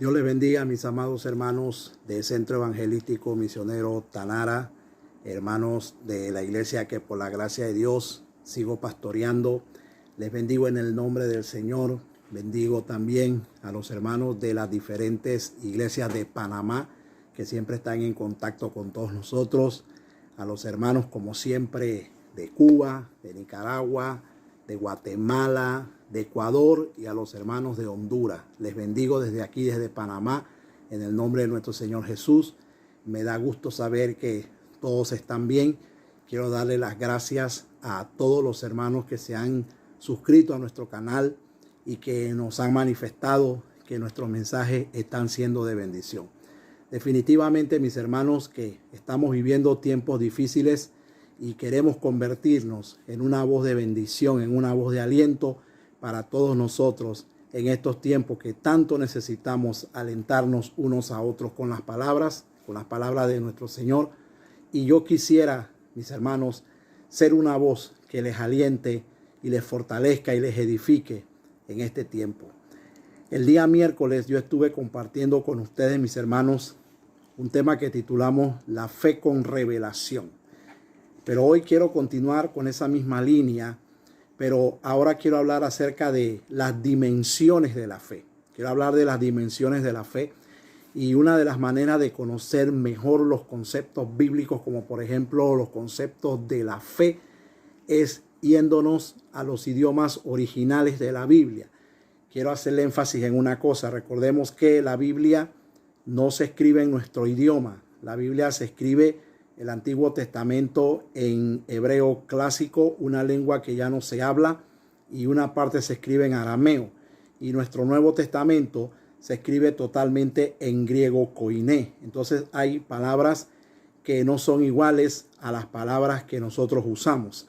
Dios les bendiga, mis amados hermanos del Centro Evangelístico Misionero Tanara, hermanos de la iglesia que por la gracia de Dios sigo pastoreando. Les bendigo en el nombre del Señor. Bendigo también a los hermanos de las diferentes iglesias de Panamá que siempre están en contacto con todos nosotros. A los hermanos, como siempre, de Cuba, de Nicaragua, de Guatemala, de Ecuador, y a los hermanos de Honduras. Les bendigo desde aquí, desde Panamá, en el nombre de nuestro Señor Jesús. Me da gusto saber que todos están bien. Quiero darle las gracias a todos los hermanos que se han suscrito a nuestro canal y que nos han manifestado que nuestros mensajes están siendo de bendición. Definitivamente, mis hermanos, que estamos viviendo tiempos difíciles y queremos convertirnos en una voz de bendición, en una voz de aliento para todos nosotros en estos tiempos que tanto necesitamos alentarnos unos a otros con las palabras de nuestro Señor. Y yo quisiera, mis hermanos, ser una voz que les aliente y les fortalezca y les edifique en este tiempo. El día miércoles yo estuve compartiendo con ustedes, mis hermanos, un tema que titulamos La fe con revelación. Pero hoy quiero continuar con esa misma línea, pero ahora quiero hablar acerca de las dimensiones de la fe. Quiero hablar de las dimensiones de la fe, y una de las maneras de conocer mejor los conceptos bíblicos, como por ejemplo los conceptos de la fe, es yéndonos a los idiomas originales de la Biblia. Quiero hacerle énfasis en una cosa. Recordemos que la Biblia no se escribe en nuestro idioma. La Biblia se escribe, el Antiguo Testamento, en hebreo clásico, una lengua que ya no se habla, y una parte se escribe en arameo. Y nuestro Nuevo Testamento se escribe totalmente en griego koiné. Entonces hay palabras que no son iguales a las palabras que nosotros usamos.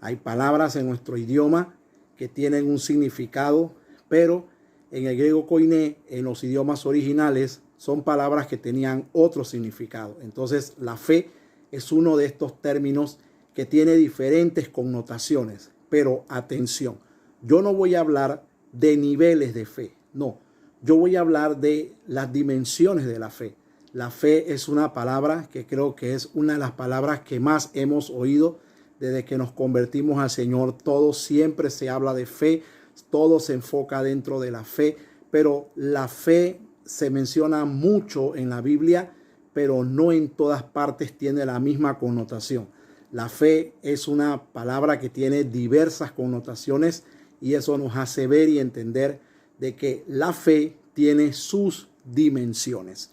Hay palabras en nuestro idioma que tienen un significado, pero en el griego koiné, en los idiomas originales, son palabras que tenían otro significado. Entonces la fe es uno de estos términos que tiene diferentes connotaciones. Pero atención, yo no voy a hablar de niveles de fe, no. Yo voy a hablar de las dimensiones de la fe. La fe es una palabra que creo que es una de las palabras que más hemos oído desde que nos convertimos al Señor. Todo siempre se habla de fe, todo se enfoca dentro de la fe, pero la fe se menciona mucho en la Biblia, pero no en todas partes tiene la misma connotación. La fe es una palabra que tiene diversas connotaciones, y eso nos hace ver y entender de que la fe tiene sus dimensiones.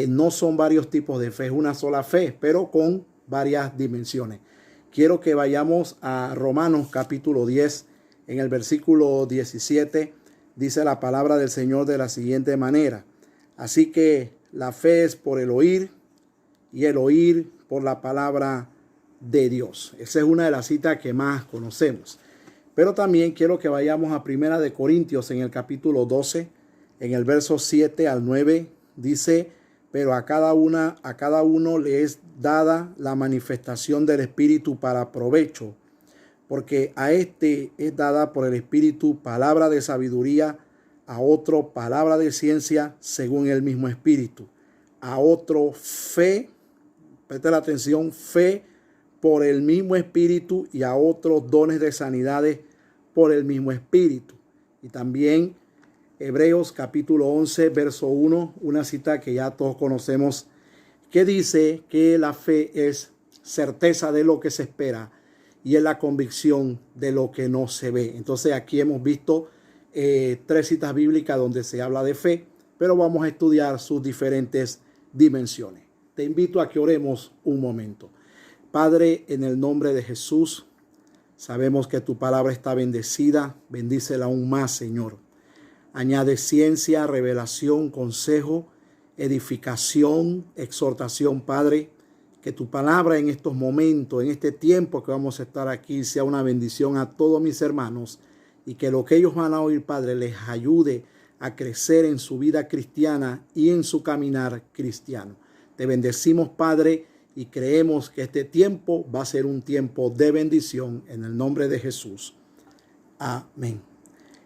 No son varios tipos de fe, es una sola fe, pero con varias dimensiones. Quiero que vayamos a Romanos capítulo 10, en el versículo 17, dice la palabra del Señor de la siguiente manera: así que la fe es por el oír, y el oír por la palabra de Dios. Esa es una de las citas que más conocemos. Pero también quiero que vayamos a Primera de Corintios, en el capítulo 12, en el verso 7 al 9, dice: pero a cada uno le es dada la manifestación del Espíritu para provecho, porque a este es dada por el Espíritu palabra de sabiduría, a otro palabra de ciencia según el mismo Espíritu, a otro fe, preste la atención, fe por el mismo Espíritu, y a otros dones de sanidades por el mismo Espíritu. Y también Hebreos capítulo 11, verso 1, una cita que ya todos conocemos, que dice que la fe es certeza de lo que se espera y es la convicción de lo que no se ve. Entonces aquí hemos visto tres citas bíblicas donde se habla de fe, pero vamos a estudiar sus diferentes dimensiones. Te invito a que oremos un momento. Padre, en el nombre de Jesús, sabemos que tu palabra está bendecida. Bendícela aún más, Señor. Añade ciencia, revelación, consejo, edificación, exhortación, Padre. Que tu palabra en estos momentos, en este tiempo que vamos a estar aquí, sea una bendición a todos mis hermanos, y que lo que ellos van a oír, Padre, les ayude a crecer en su vida cristiana y en su caminar cristiano. Te bendecimos, Padre, y creemos que este tiempo va a ser un tiempo de bendición en el nombre de Jesús. Amén.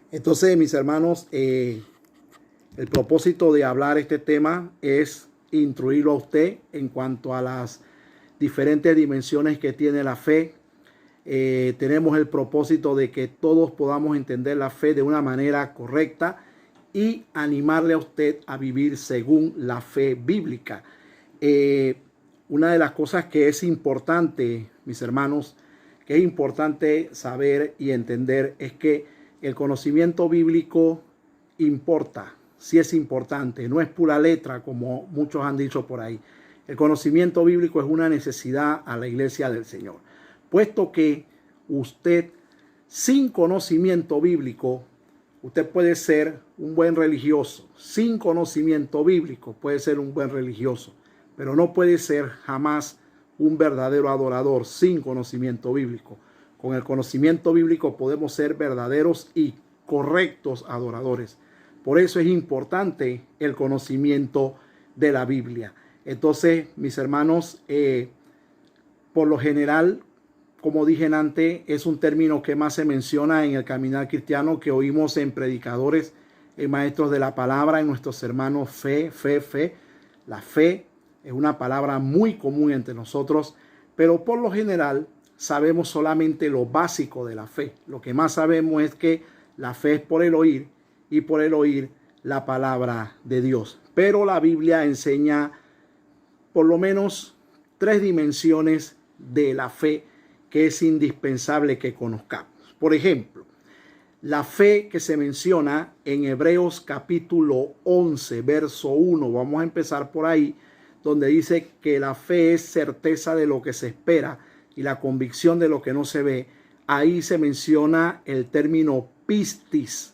Entonces, mis hermanos, El propósito de hablar este tema es instruirlo a usted en cuanto a las diferentes dimensiones que tiene la fe. Tenemos el propósito de que todos podamos entender la fe de una manera correcta y animarle a usted a vivir según la fe bíblica. Una de las cosas que es importante, mis hermanos, que es importante saber y entender es que el conocimiento bíblico importa, sí es importante, no es pura letra como muchos han dicho por ahí. El conocimiento bíblico es una necesidad a la iglesia del Señor, puesto que usted sin conocimiento bíblico, usted puede ser un buen religioso, sin conocimiento bíblico puede ser un buen religioso, pero no puede ser jamás un verdadero adorador sin conocimiento bíblico. Con el conocimiento bíblico podemos ser verdaderos y correctos adoradores. Por eso es importante el conocimiento de la Biblia. Entonces, mis hermanos, por lo general, como dije antes, es un término que más se menciona en el caminar cristiano, que oímos en predicadores, en maestros de la palabra, en nuestros hermanos fe. La fe es una palabra muy común entre nosotros, pero por lo general sabemos solamente lo básico de la fe. Lo que más sabemos es que la fe es por el oír y por el oír la palabra de Dios. Pero la Biblia enseña por lo menos 3 dimensiones de la fe que es indispensable que conozcamos. Por ejemplo, la fe que se menciona en Hebreos capítulo 11, verso 1. Vamos a empezar por ahí, donde dice que la fe es certeza de lo que se espera y la convicción de lo que no se ve. Ahí se menciona el término pistis,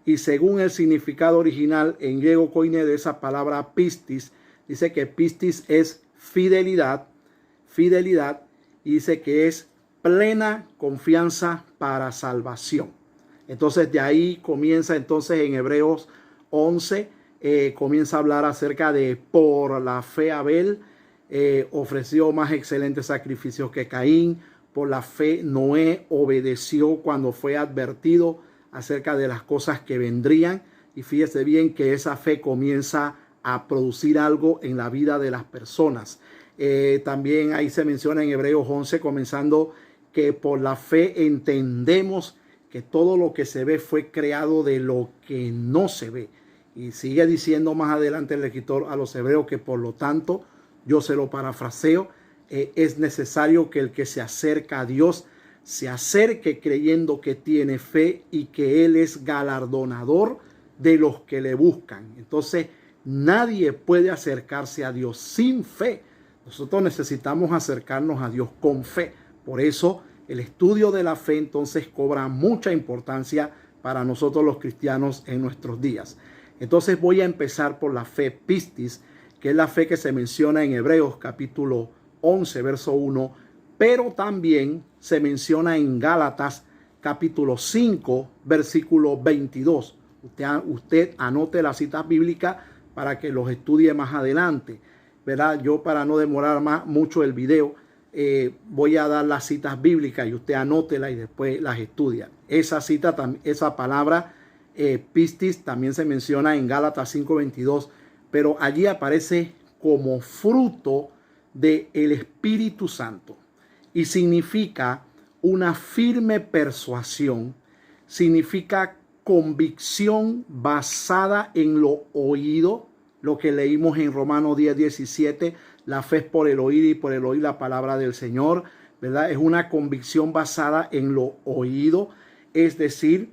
y según el significado original en griego koine de esa palabra pistis, dice que pistis es fidelidad, y dice que es plena confianza para salvación. Entonces de ahí comienza entonces en Hebreos 11, comienza a hablar acerca de por la fe Abel ofreció más excelentes sacrificios que Caín. Por la fe Noé obedeció cuando fue advertido acerca de las cosas que vendrían. Y fíjese bien que esa fe comienza a producir algo en la vida de las personas. También ahí se menciona en Hebreos 11, comenzando que por la fe entendemos que todo lo que se ve fue creado de lo que no se ve. Y sigue diciendo más adelante el escritor a los hebreos que por lo tanto, yo se lo parafraseo, es necesario que el que se acerca a Dios se acerque creyendo que tiene fe y que Él es galardonador de los que le buscan. Entonces, nadie puede acercarse a Dios sin fe. Nosotros necesitamos acercarnos a Dios con fe. Por eso el estudio de la fe entonces cobra mucha importancia para nosotros los cristianos en nuestros días. Entonces voy a empezar por la fe pistis, que es la fe que se menciona en Hebreos capítulo 11, verso 1, pero también se menciona en Gálatas capítulo 5, versículo 22. Usted anote las citas bíblicas para que los estudie más adelante, ¿verdad? Yo, para no demorar mucho el video, voy a dar las citas bíblicas y usted anótela y después las estudia. Esa palabra pistis también se menciona en Gálatas 5:22, pero allí aparece como fruto del Espíritu Santo y significa una firme persuasión, significa convicción basada en lo oído, lo que leímos en Romanos 10:17, la fe es por el oír y por el oír la palabra del Señor, ¿verdad? Es una convicción basada en lo oído, es decir,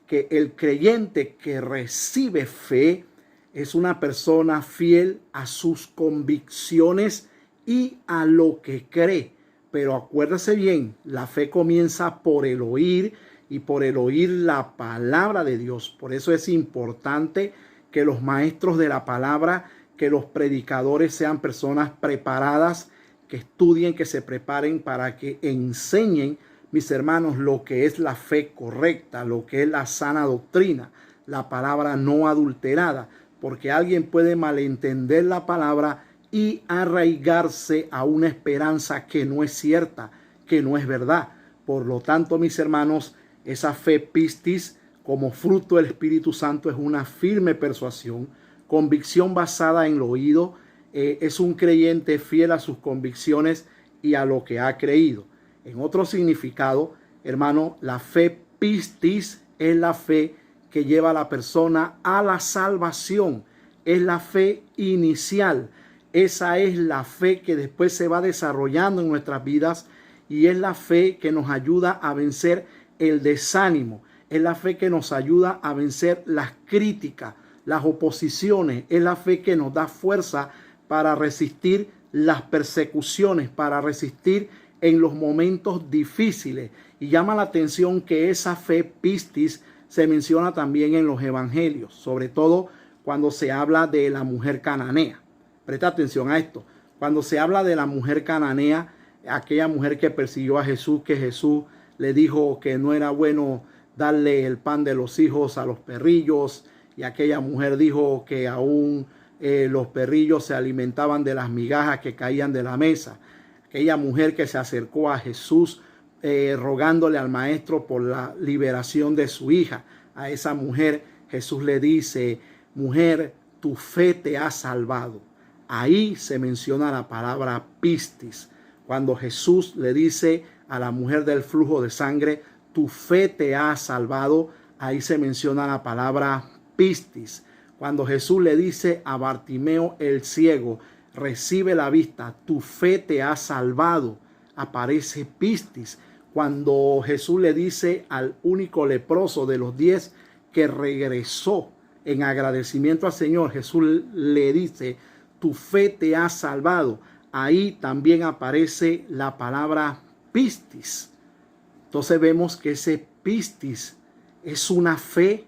que el creyente que recibe fe es una persona fiel a sus convicciones y a lo que cree. Pero acuérdese bien, la fe comienza por el oír y por el oír la palabra de Dios. Por eso es importante que los maestros de la palabra, que los predicadores sean personas preparadas, que estudien, que se preparen para que enseñen, mis hermanos, lo que es la fe correcta, lo que es la sana doctrina, la palabra no adulterada, porque alguien puede malentender la palabra y arraigarse a una esperanza que no es cierta, que no es verdad. Por lo tanto, mis hermanos, esa fe pistis como fruto del Espíritu Santo es una firme persuasión, convicción basada en el oído. Es un creyente fiel a sus convicciones y a lo que ha creído. En otro significado, hermano, la fe pistis es la fe que lleva a la persona a la salvación. Es la fe inicial. Esa es la fe que después se va desarrollando en nuestras vidas y es la fe que nos ayuda a vencer el desánimo. Es la fe que nos ayuda a vencer las críticas, las oposiciones. Es la fe que nos da fuerza para resistir las persecuciones, para resistir en los momentos difíciles. Y llama la atención que esa fe pistis se menciona también en los evangelios, sobre todo cuando se habla de la mujer cananea. Presta atención a esto. Cuando se habla de la mujer cananea, aquella mujer que persiguió a Jesús, que Jesús le dijo que no era bueno darle el pan de los hijos a los perrillos, y aquella mujer dijo que aún los perrillos se alimentaban de las migajas que caían de la mesa. Aquella mujer que se acercó a Jesús rogándole al maestro por la liberación de su hija. A esa mujer Jesús le dice: mujer, tu fe te ha salvado. Ahí se menciona la palabra pistis. Cuando Jesús le dice a la mujer del flujo de sangre: tu fe te ha salvado, ahí se menciona la palabra pistis. Cuando Jesús le dice a Bartimeo el ciego: recibe la vista, tu fe te ha salvado, aparece pistis. Cuando Jesús le dice al único leproso de los 10 que regresó en agradecimiento al Señor, Jesús le dice: tu fe te ha salvado. Ahí también aparece la palabra pistis. Entonces vemos que ese pistis es una fe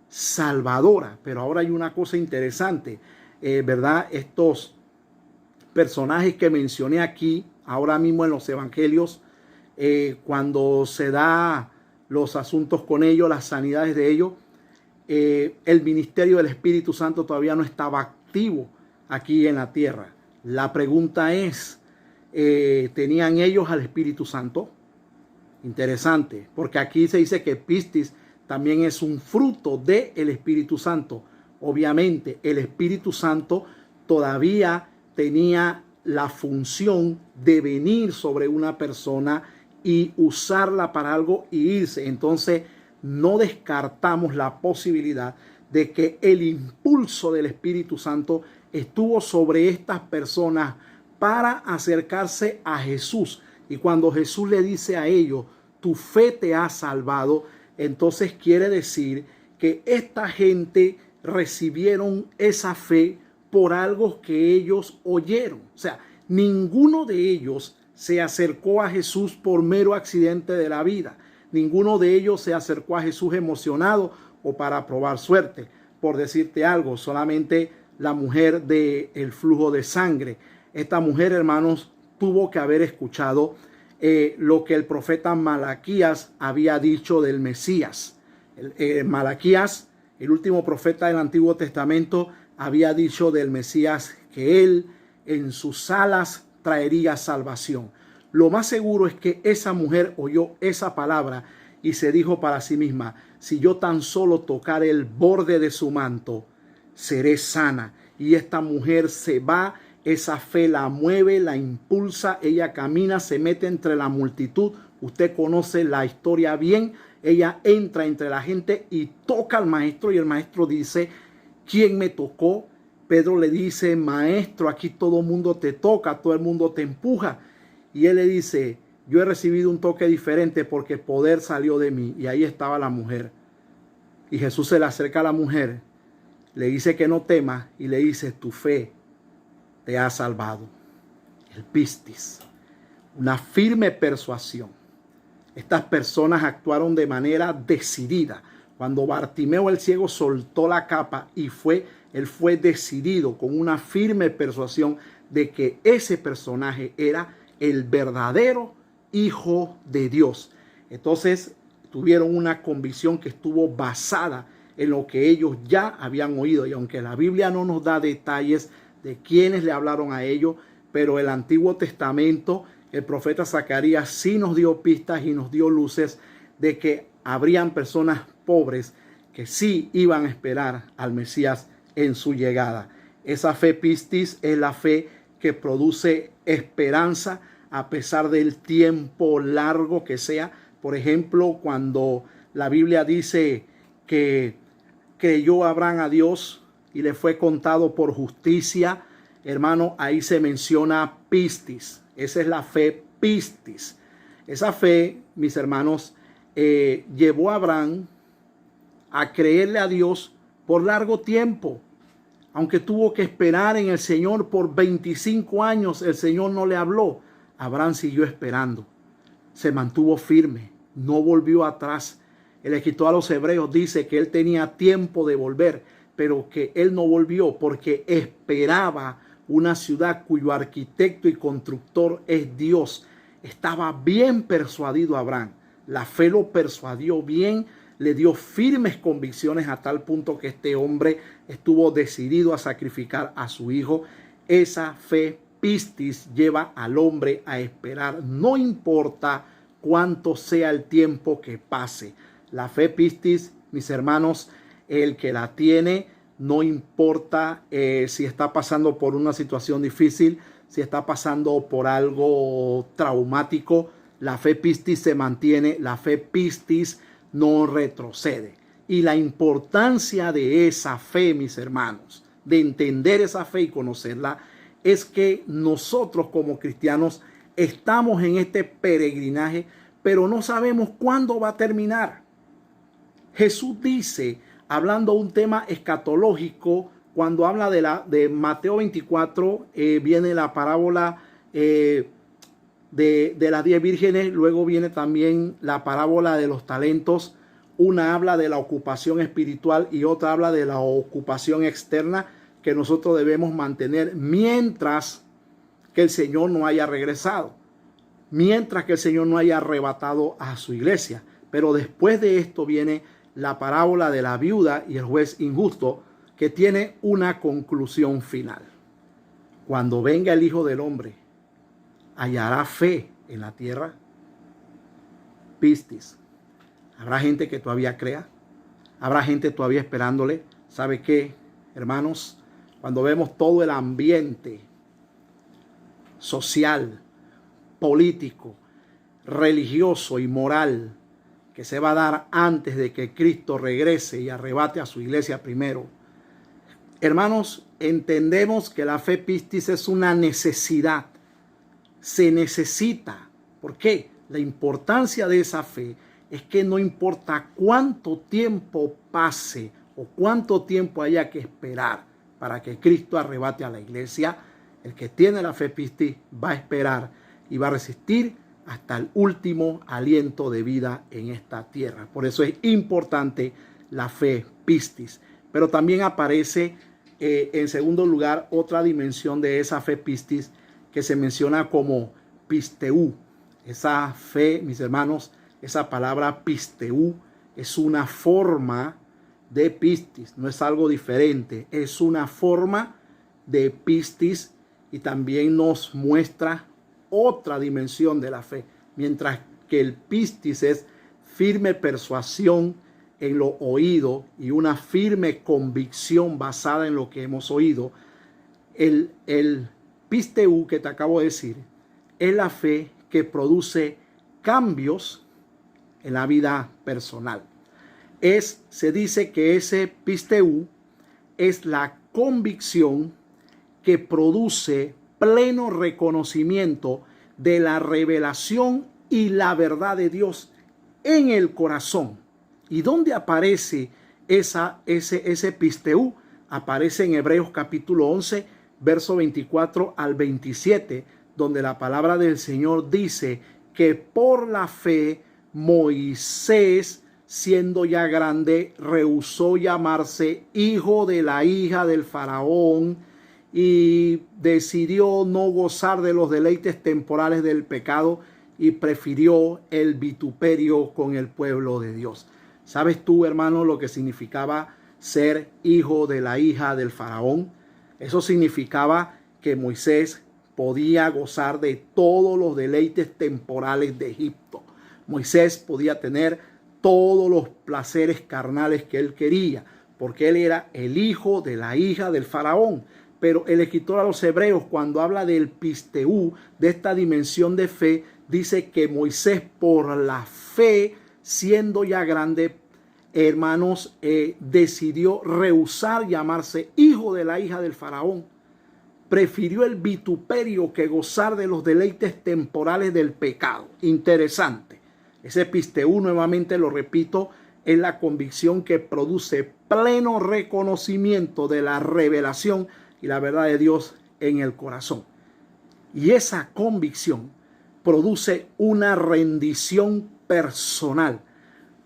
salvadora. Pero ahora hay una cosa interesante, ¿verdad? Estos personajes que mencioné aquí, ahora mismo en los evangelios, cuando se da los asuntos con ellos, las sanidades de ellos, el ministerio del Espíritu Santo todavía no estaba activo aquí en la tierra. La pregunta es, ¿tenían ellos al Espíritu Santo? Interesante, porque aquí se dice que pistis también es un fruto del Espíritu Santo. Obviamente, el Espíritu Santo todavía tenía la función de venir sobre una persona y usarla para algo y irse. Entonces, no descartamos la posibilidad de que el impulso del Espíritu Santo estuvo sobre estas personas para acercarse a Jesús. Y cuando Jesús le dice a ellos: tu fe te ha salvado, entonces quiere decir que esta gente recibieron esa fe por algo que ellos oyeron. O sea, ninguno de ellos se acercó a Jesús por mero accidente de la vida. Ninguno de ellos se acercó a Jesús emocionado o para probar suerte. Por decirte algo, solamente la mujer del flujo de sangre. Esta mujer, hermanos, tuvo que haber escuchado lo que el profeta Malaquías había dicho del Mesías. Malaquías, el último profeta del Antiguo Testamento, había dicho del Mesías que él en sus alas traería salvación. Lo más seguro es que esa mujer oyó esa palabra y se dijo para sí misma: si yo tan solo tocar el borde de su manto, seré sana. Y esta mujer se va, esa fe la mueve, la impulsa, ella camina, se mete entre la multitud. Usted conoce la historia bien. Ella entra entre la gente y toca al maestro, y el maestro dice: ¿quién me tocó? Pedro le dice: maestro, aquí todo el mundo te toca, todo el mundo te empuja. Y él le dice: yo he recibido un toque diferente porque el poder salió de mí. Y ahí estaba la mujer. Y Jesús se le acerca a la mujer, le dice que no tema y le dice: tu fe te ha salvado. El pistis, una firme persuasión. Estas personas actuaron de manera decidida. Cuando Bartimeo el ciego soltó la capa y él fue decidido con una firme persuasión de que ese personaje era el verdadero Hijo de Dios. Entonces tuvieron una convicción que estuvo basada en lo que ellos ya habían oído. Y aunque la Biblia no nos da detalles de quiénes le hablaron a ellos, pero el Antiguo Testamento, el profeta Zacarías sí nos dio pistas y nos dio luces de que habrían personas pobres que sí iban a esperar al Mesías en su llegada. Esa fe pistis es la fe que produce esperanza a pesar del tiempo largo que sea. Por ejemplo, cuando la Biblia dice que creyó Abraham a Dios y le fue contado por justicia, hermano, ahí se menciona pistis. Esa es la fe pistis. Esa fe, mis hermanos, llevó a Abraham a creerle a Dios por largo tiempo. Aunque tuvo que esperar en el Señor por 25 años, el Señor no le habló. Abraham siguió esperando. Se mantuvo firme, no volvió atrás. El escritor a los Hebreos dice que él tenía tiempo de volver, pero que él no volvió porque esperaba una ciudad cuyo arquitecto y constructor es Dios. Estaba bien persuadido Abraham. La fe lo persuadió bien, le dio firmes convicciones a tal punto que este hombre estuvo decidido a sacrificar a su hijo. Esa fe pistis lleva al hombre a esperar, no importa cuánto sea el tiempo que pase. La fe pistis, mis hermanos, el que la tiene, no importa si está pasando por una situación difícil, si está pasando por algo traumático, la fe pistis se mantiene, la fe pistis no retrocede. Y la importancia de esa fe, mis hermanos, de entender esa fe y conocerla, es que nosotros como cristianos estamos en este peregrinaje, pero no sabemos cuándo va a terminar. Jesús dice, hablando de un tema escatológico, cuando habla de Mateo 24, viene la parábola de las 10 vírgenes, luego viene también la parábola de los talentos. Una habla de la ocupación espiritual y otra habla de la ocupación externa que nosotros debemos mantener mientras que el Señor no haya regresado, mientras que el Señor no haya arrebatado a su iglesia. Pero después de esto viene la parábola de la viuda y el juez injusto, que tiene una conclusión final. Cuando venga el Hijo del Hombre, ¿hallará fe en la tierra? Pistis. ¿Habrá gente que todavía crea? ¿Habrá gente todavía esperándole? ¿Sabe qué, hermanos? Cuando vemos todo el ambiente social, político, religioso y moral que se va a dar antes de que Cristo regrese y arrebate a su iglesia primero, hermanos, entendemos que la fe pistis es una necesidad. Se necesita. ¿Por qué? La importancia de esa fe es que no importa cuánto tiempo pase o cuánto tiempo haya que esperar para que Cristo arrebate a la iglesia, el que tiene la fe pistis va a esperar y va a resistir hasta el último aliento de vida en esta tierra. Por eso es importante la fe pistis. Pero también aparece en segundo lugar otra dimensión de esa fe pistis que se menciona como pisteú. Esa fe, mis hermanos, esa palabra pisteú es una forma de pistis, no es algo diferente, es una forma de pistis y también nos muestra otra dimensión de la fe. Mientras que el pistis es firme persuasión en lo oído y una firme convicción basada en lo que hemos oído, el pisteú que te acabo de decir es la fe que produce cambios en la vida personal. Se dice que ese pisteú es la convicción que produce pleno reconocimiento de la revelación y la verdad de Dios en el corazón. ¿Y dónde aparece ese pisteú? Aparece en Hebreos capítulo 11, verso 24 al 27, donde la palabra del Señor dice que por la fe Moisés, siendo ya grande, rehusó llamarse hijo de la hija del faraón y decidió no gozar de los deleites temporales del pecado y prefirió el vituperio con el pueblo de Dios. ¿Sabes tú, hermano, lo que significaba ser hijo de la hija del faraón? Eso significaba que Moisés podía gozar de todos los deleites temporales de Egipto. Moisés podía tener todos los placeres carnales que él quería, porque él era el hijo de la hija del faraón. Pero el escritor a los hebreos, cuando habla del pisteú, de esta dimensión de fe, dice que Moisés, por la fe, siendo ya grande, hermanos, decidió rehusar llamarse hijo de la hija del faraón. Prefirió el vituperio que gozar de los deleites temporales del pecado. Interesante. Ese pisteú, nuevamente lo repito, es la convicción que produce pleno reconocimiento de la revelación y la verdad de Dios en el corazón. Y esa convicción produce una rendición personal.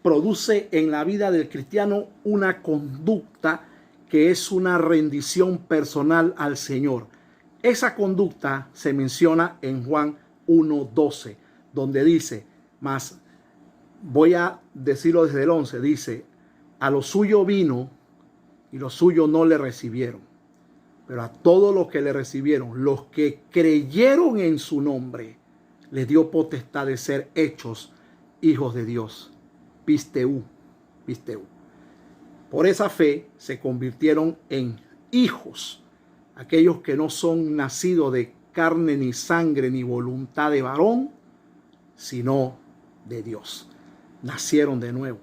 Produce en la vida del cristiano una conducta que es una rendición personal al Señor. Esa conducta se menciona en Juan 1:12, donde dice, más voy a decirlo desde el 11, dice, a lo suyo vino y los suyos no le recibieron. Pero a todos los que le recibieron, los que creyeron en su nombre, les dio potestad de ser hechos hijos de Dios. Pisteú, pisteú. Por esa fe se convirtieron en hijos, aquellos que no son nacidos de carne ni sangre ni voluntad de varón, sino de Dios. Nacieron de nuevo.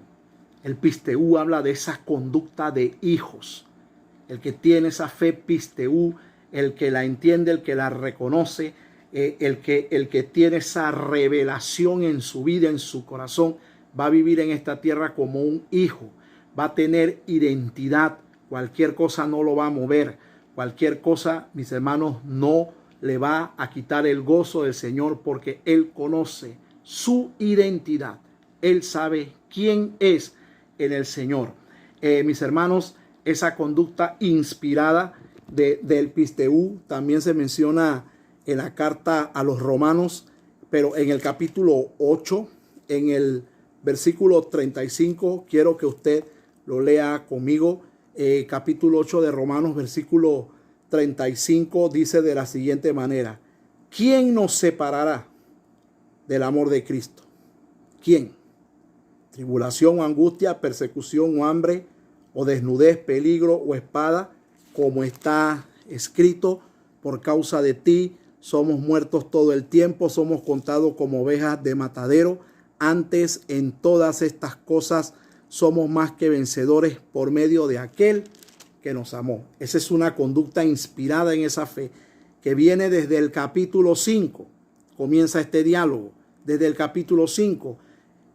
El pisteú habla de esa conducta de hijos. El que tiene esa fe pisteú, el que la entiende, el que la reconoce, el que tiene esa revelación en su vida, en su corazón, va a vivir en esta tierra como un hijo. Va a tener identidad. Cualquier cosa no lo va a mover. Cualquier cosa, mis hermanos, no le va a quitar el gozo del Señor, porque Él conoce su identidad. Él sabe quién es en el Señor. Mis hermanos, esa conducta inspirada del pisteú también se menciona en la carta a los Romanos, pero en el capítulo 8, en el versículo 35, quiero que usted lo lea conmigo. Capítulo 8 de Romanos, versículo 35, dice de la siguiente manera: ¿quién nos separará del amor de Cristo? ¿Quién? Tribulación o angustia, persecución o hambre, o desnudez, peligro o espada, como está escrito, por causa de ti somos muertos todo el tiempo, somos contados como ovejas de matadero. Antes, en todas estas cosas somos más que vencedores por medio de aquel que nos amó. Esa es una conducta inspirada en esa fe que viene desde el capítulo 5. Comienza este diálogo. Desde el capítulo 5,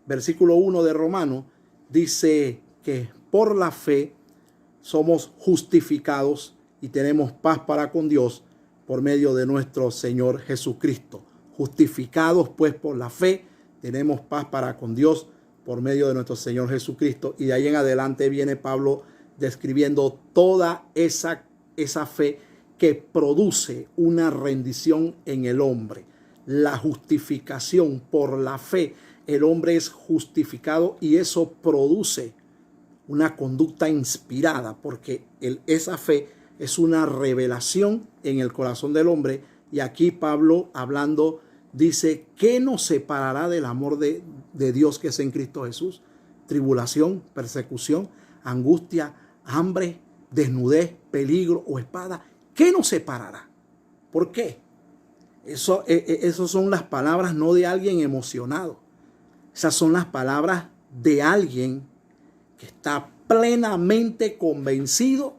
versículo 1 de Romanos, dice que por la fe somos justificados y tenemos paz para con Dios por medio de nuestro Señor Jesucristo. Justificados pues por la fe, tenemos paz para con Dios por medio de nuestro Señor Jesucristo. Y de ahí en adelante viene Pablo describiendo toda esa fe que produce una rendición en el hombre. La justificación por la fe. El hombre es justificado y eso produce una conducta inspirada, porque esa fe es una revelación en el corazón del hombre. Y aquí Pablo, hablando, dice: ¿qué nos separará del amor de Dios que es en Cristo Jesús? Tribulación, persecución, angustia, hambre, desnudez, peligro o espada. ¿Qué nos separará? ¿Por qué? Esas son las palabras no de alguien emocionado. Esas son las palabras de alguien que está plenamente convencido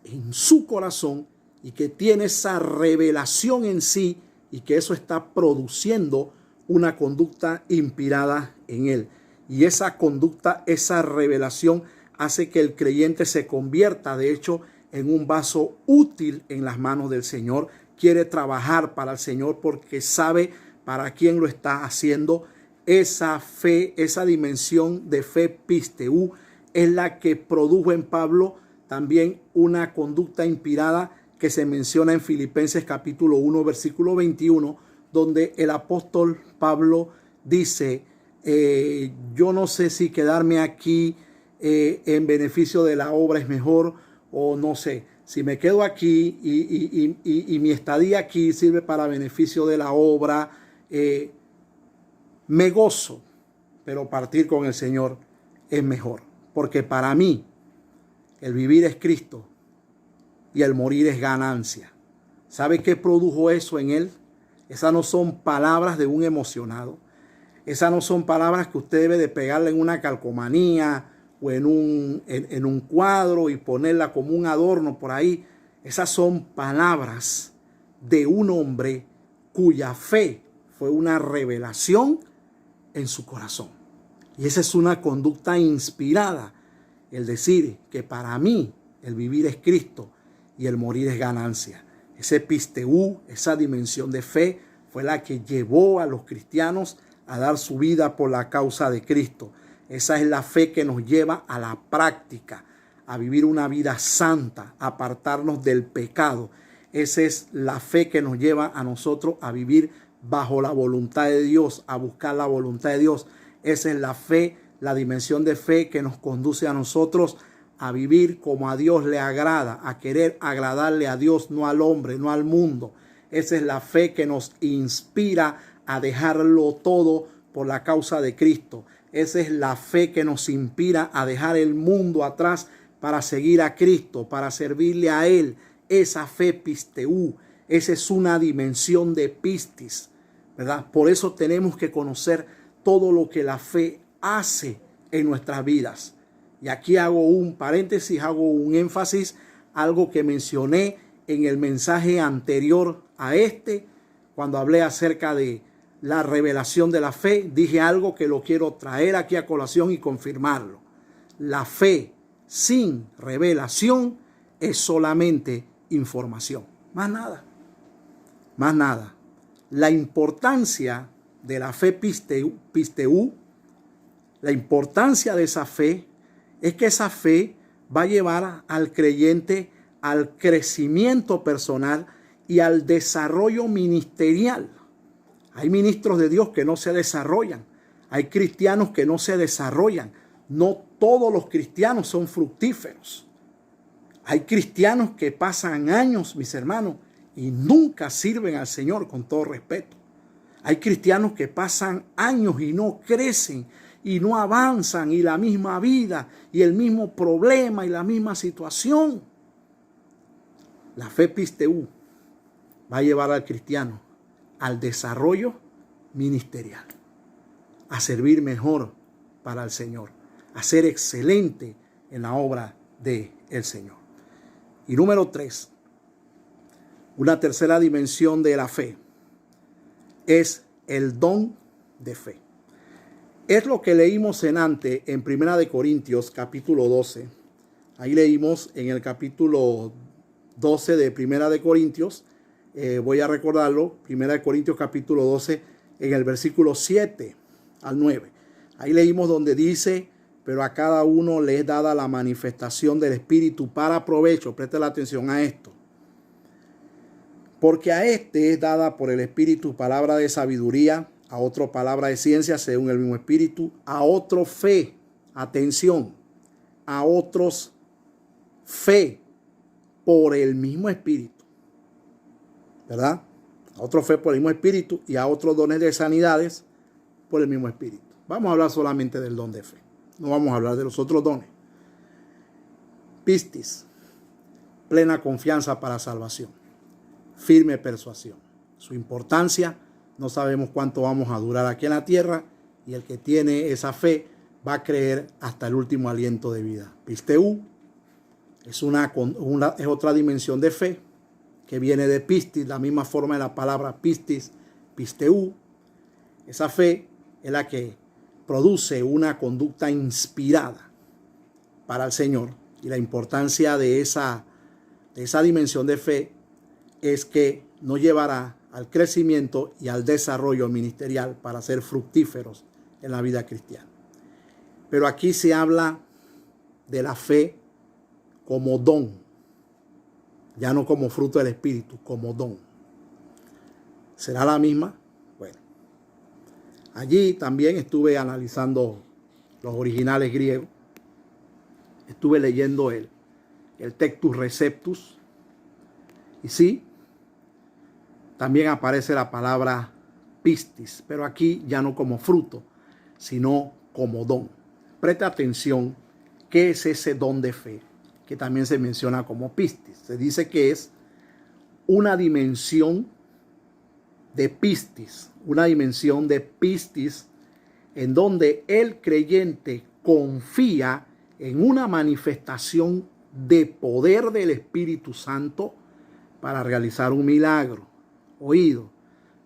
en su corazón y que tiene esa revelación en sí, y que eso está produciendo una conducta inspirada en él. Y esa conducta, esa revelación hace que el creyente se convierta, de hecho, en un vaso útil en las manos del Señor. Quiere trabajar para el Señor porque sabe para quién lo está haciendo. Esa fe, esa dimensión de fe pisteú es la que produjo en Pablo también una conducta inspirada que se menciona en Filipenses capítulo 1, versículo 21, donde el apóstol Pablo dice: yo no sé si quedarme aquí en beneficio de la obra es mejor, o no sé, si me quedo aquí y mi estadía aquí sirve para beneficio de la obra, me gozo, pero partir con el Señor es mejor. Porque para mí el vivir es Cristo y el morir es ganancia. ¿Sabe qué produjo eso en él? Esas no son palabras de un emocionado. Esas no son palabras que usted debe de pegarle en una calcomanía o en un cuadro y ponerla como un adorno por ahí. Esas son palabras de un hombre cuya fe fue una revelación en su corazón. Y esa es una conducta inspirada, el decir que para mí el vivir es Cristo y el morir es ganancia. Ese pisteú, esa dimensión de fe, fue la que llevó a los cristianos a dar su vida por la causa de Cristo. Esa es la fe que nos lleva a la práctica, a vivir una vida santa, a apartarnos del pecado. Esa es la fe que nos lleva a nosotros a vivir bajo la voluntad de Dios, a buscar la voluntad de Dios. Esa es la fe, la dimensión de fe que nos conduce a nosotros a vivir como a Dios le agrada, a querer agradarle a Dios, no al hombre, no al mundo. Esa es la fe que nos inspira a dejarlo todo por la causa de Cristo. Esa es la fe que nos inspira a dejar el mundo atrás para seguir a Cristo, para servirle a Él. Esa fe pisteú, esa es una dimensión de pistis, ¿verdad? Por eso tenemos que conocer todo lo que la fe hace en nuestras vidas. Y aquí hago un paréntesis, hago un énfasis, algo que mencioné en el mensaje anterior a este, cuando hablé acerca de la revelación de la fe. Dije algo que lo quiero traer aquí a colación y confirmarlo. La fe sin revelación es solamente información, más nada, más nada. La importancia de la fe pisteú, la importancia de esa fe es que esa fe va a llevar al creyente al crecimiento personal y al desarrollo ministerial. Hay ministros de Dios que no se desarrollan, hay cristianos que no se desarrollan. No todos los cristianos son fructíferos. Hay cristianos que pasan años, mis hermanos, y nunca sirven al Señor, con todo respeto. Hay cristianos que pasan años y no crecen y no avanzan, y la misma vida y el mismo problema y la misma situación. La fe pisteú va a llevar al cristiano al desarrollo ministerial, a servir mejor para el Señor, a ser excelente en la obra del Señor. Y número 3, una tercera dimensión de la fe es el don de fe. Es lo que leímos en 1 Corintios capítulo 12. Ahí leímos en el capítulo 12 de 1 Corintios. Voy a recordarlo. 1 Corintios capítulo 12 en el versículo 7 al 9. Ahí leímos donde dice: pero a cada uno le es dada la manifestación del Espíritu para provecho. Preste la atención a esto. Porque a este es dada por el Espíritu palabra de sabiduría, a otro palabra de ciencia según el mismo Espíritu, a otro fe, atención, a otros fe por el mismo Espíritu, ¿verdad? A otro fe por el mismo Espíritu y a otros dones de sanidades por el mismo Espíritu. Vamos a hablar solamente del don de fe, no vamos a hablar de los otros dones. Pistis, plena confianza para salvación, firme persuasión. Su importancia: no sabemos cuánto vamos a durar aquí en la tierra, y el que tiene esa fe va a creer hasta el último aliento de vida. Pisteú es otra dimensión de fe que viene de pistis, la misma forma de la palabra pistis, pisteú. Esa fe es la que produce una conducta inspirada para el Señor, y la importancia de esa dimensión de fe es que nos llevará al crecimiento y al desarrollo ministerial para ser fructíferos en la vida cristiana. Pero aquí se habla de la fe como don, ya no como fruto del Espíritu, como don. ¿Será la misma? Bueno, allí también estuve analizando los originales griegos, estuve leyendo el Textus Receptus, y sí, también aparece la palabra pistis, pero aquí ya no como fruto, sino como don. preste atención, ¿qué es ese don de fe? Que también se menciona como pistis. Se dice que es una dimensión de pistis, en donde el creyente confía en una manifestación de poder del Espíritu Santo para realizar un milagro. Oído,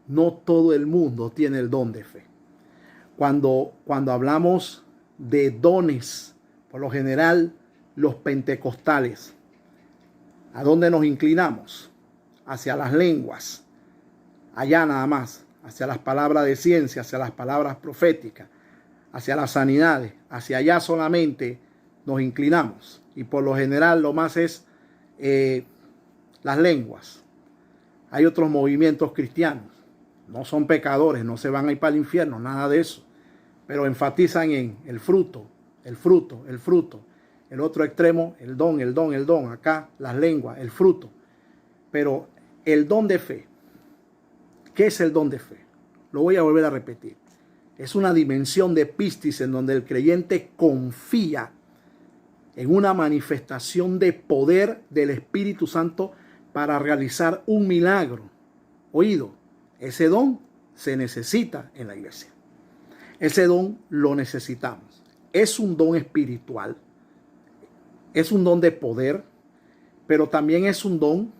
no todo el mundo tiene el don de fe. Cuando hablamos de dones, por lo general, los pentecostales, ¿a dónde nos inclinamos? Hacia las lenguas, allá nada más, hacia las palabras de ciencia, hacia las palabras proféticas, hacia las sanidades, hacia allá solamente nos inclinamos. Y por lo general lo más es las lenguas. Hay otros movimientos cristianos, no son pecadores, no se van a ir para el infierno, nada de eso, pero enfatizan en el fruto, el fruto, el fruto. El otro extremo, el don, el don, el don. Acá las lenguas, el fruto. Pero el don de fe, ¿qué es el don de fe? Lo voy a volver a repetir. Es una dimensión de pistis en donde el creyente confía en una manifestación de poder del Espíritu Santo para realizar un milagro. Oído, ese don se necesita en la iglesia. Ese don lo necesitamos. Es un don espiritual. Es un don de poder, pero también es un don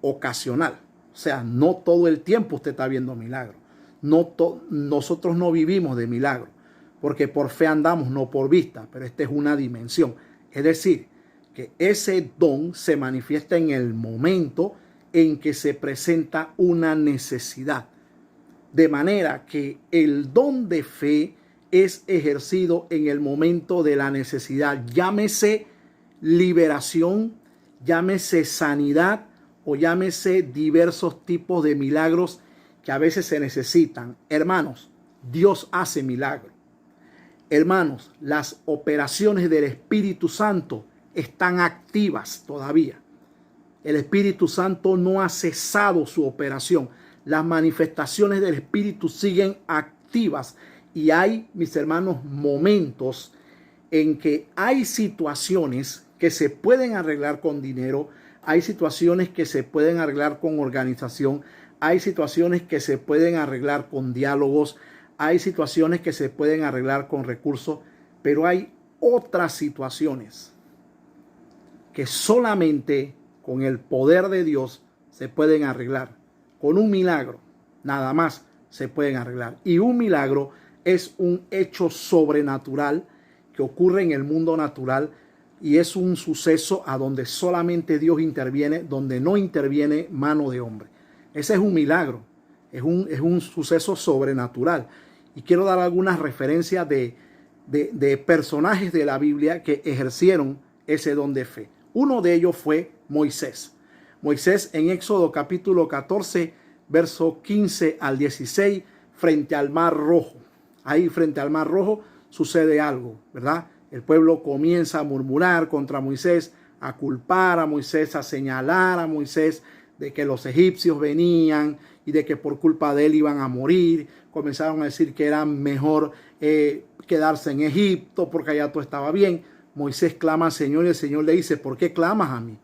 ocasional. O sea, no todo el tiempo usted está viendo milagros. Nosotros no vivimos de milagros, porque por fe andamos, no por vista, pero esta es una dimensión. Es decir, que ese don se manifiesta en el momento en que se presenta una necesidad. De manera que el don de fe es ejercido en el momento de la necesidad. Llámese liberación, llámese sanidad o llámese diversos tipos de milagros que a veces se necesitan. Hermanos, Dios hace milagros. Hermanos, las operaciones del Espíritu Santo están activas todavía. El Espíritu Santo no ha cesado su operación. Las manifestaciones del Espíritu siguen activas y hay, mis hermanos, momentos en que hay situaciones que se pueden arreglar con dinero, hay situaciones que se pueden arreglar con organización, hay situaciones que se pueden arreglar con diálogos, hay situaciones que se pueden arreglar con recursos, pero hay otras situaciones que solamente con el poder de Dios se pueden arreglar. Con un milagro, nada más se pueden arreglar. Y un milagro es un hecho sobrenatural que ocurre en el mundo natural y es un suceso a donde solamente Dios interviene, donde no interviene mano de hombre. Ese es un milagro, es un suceso sobrenatural. Y quiero dar algunas referencias de personajes de la Biblia que ejercieron ese don de fe. Uno de ellos fue Moisés. Moisés en Éxodo capítulo 14, verso 15 al 16, frente al Mar Rojo. Ahí frente al Mar Rojo sucede algo, ¿verdad? El pueblo comienza a murmurar contra Moisés, a culpar a Moisés, a señalar a Moisés de que los egipcios venían y de que por culpa de él iban a morir. Comenzaron a decir que era mejor quedarse en Egipto porque allá todo estaba bien. Moisés clama al Señor y el Señor le dice: ¿por qué clamas a mí?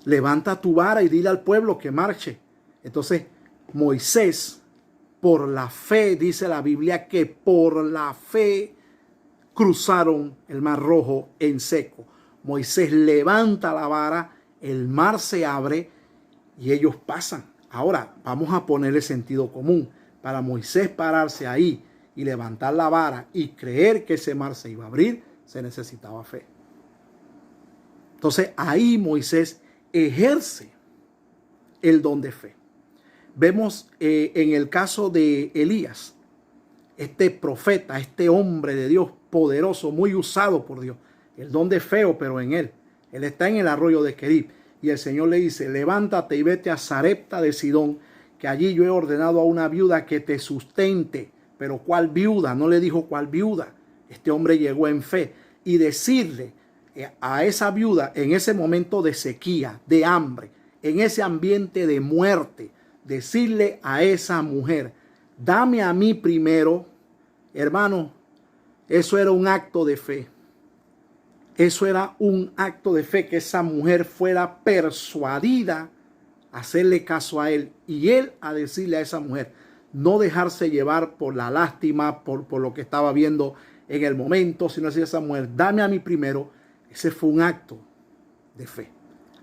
Levanta tu vara y dile al pueblo que marche. Entonces Moisés, por la fe, dice la Biblia que por la fe cruzaron el Mar Rojo en seco. Moisés levanta la vara, el mar se abre y ellos pasan. Ahora vamos a ponerle sentido común. Para Moisés pararse ahí y levantar la vara y creer que ese mar se iba a abrir, se necesitaba fe. Entonces ahí Moisés ejerce el don de fe. Vemos en el caso de Elías, este profeta, este hombre de Dios poderoso, muy usado por Dios. El don de fe operó en él. Él está en el arroyo de Querib y el Señor le dice: levántate y vete a Sarepta de Sidón, que allí yo he ordenado a una viuda que te sustente. Pero ¿cuál viuda? No le dijo cuál viuda. Este hombre llegó en fe y decirle a esa viuda en ese momento de sequía, de hambre, en ese ambiente de muerte, decirle a esa mujer: dame a mí primero, hermano, Eso era un acto de fe. Eso era un acto de fe, que esa mujer fuera persuadida a hacerle caso a él y él a decirle a esa mujer, no dejarse llevar por la lástima, por lo que estaba viendo en el momento, sino decir a esa mujer, dame a mí primero. Ese fue un acto de fe.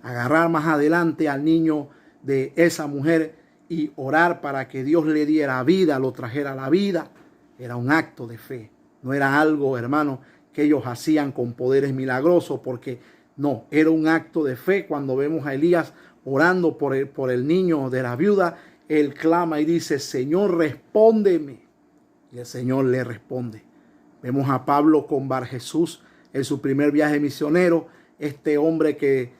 Agarrar más adelante al niño de esa mujer y orar para que Dios le diera vida, lo trajera a la vida, era un acto de fe. No era algo, hermano, que ellos hacían con poderes milagrosos, porque no, era un acto de fe. Cuando vemos a Elías orando por el niño de la viuda, él clama y dice, Señor, respóndeme. Y el Señor le responde. Vemos a Pablo con Bar Jesús en su primer viaje misionero, este hombre que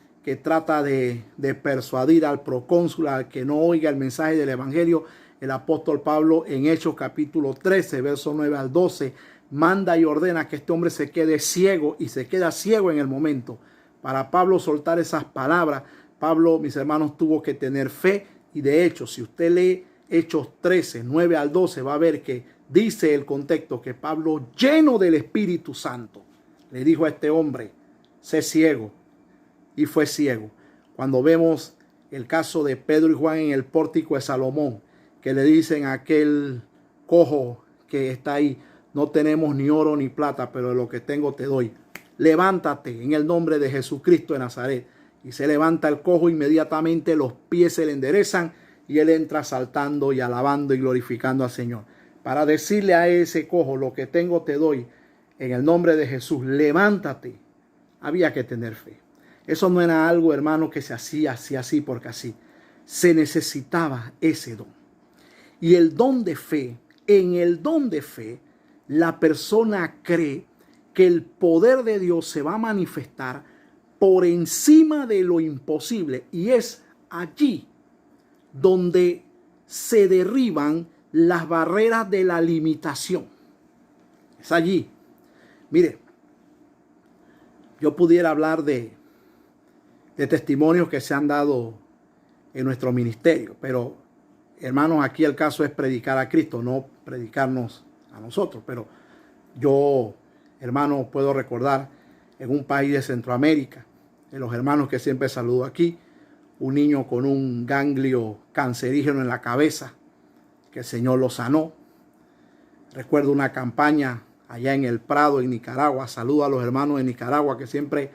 trata de persuadir al procónsul, al que no oiga el mensaje del evangelio. El apóstol Pablo en Hechos capítulo 13, verso 9 al 12, manda y ordena que este hombre se quede ciego, y se queda ciego en el momento. Para Pablo soltar esas palabras, Pablo, mis hermanos, tuvo que tener fe. Y de hecho, si usted lee Hechos 13, 9 al 12, va a ver que dice el contexto que Pablo, lleno del Espíritu Santo, le dijo a este hombre, sé ciego. Y fue ciego. Cuando vemos el caso de Pedro y Juan en el pórtico de Salomón, que le dicen a aquel cojo que está ahí, no tenemos ni oro ni plata, pero de lo que tengo te doy. Levántate en el nombre de Jesucristo de Nazaret. Y se levanta el cojo, inmediatamente los pies se le enderezan y él entra saltando y alabando y glorificando al Señor. Para decirle a ese cojo, lo que tengo te doy, en el nombre de Jesús, levántate. Había que tener fe. Eso no era algo, hermano, que se hacía así porque así. Se necesitaba ese don. Y el don de fe, en el don de fe, la persona cree que el poder de Dios se va a manifestar por encima de lo imposible. Y es allí donde se derriban las barreras de la limitación. Es allí. Mire, yo pudiera hablar de testimonios que se han dado en nuestro ministerio, pero hermanos, aquí el caso es predicar a Cristo, no predicarnos a nosotros. Pero yo, hermano, puedo recordar en un país de Centroamérica, de los hermanos que siempre saludo aquí, un niño con un ganglio cancerígeno en la cabeza, que el Señor lo sanó. Recuerdo una campaña allá en el Prado, en Nicaragua. Saludo a los hermanos de Nicaragua que siempre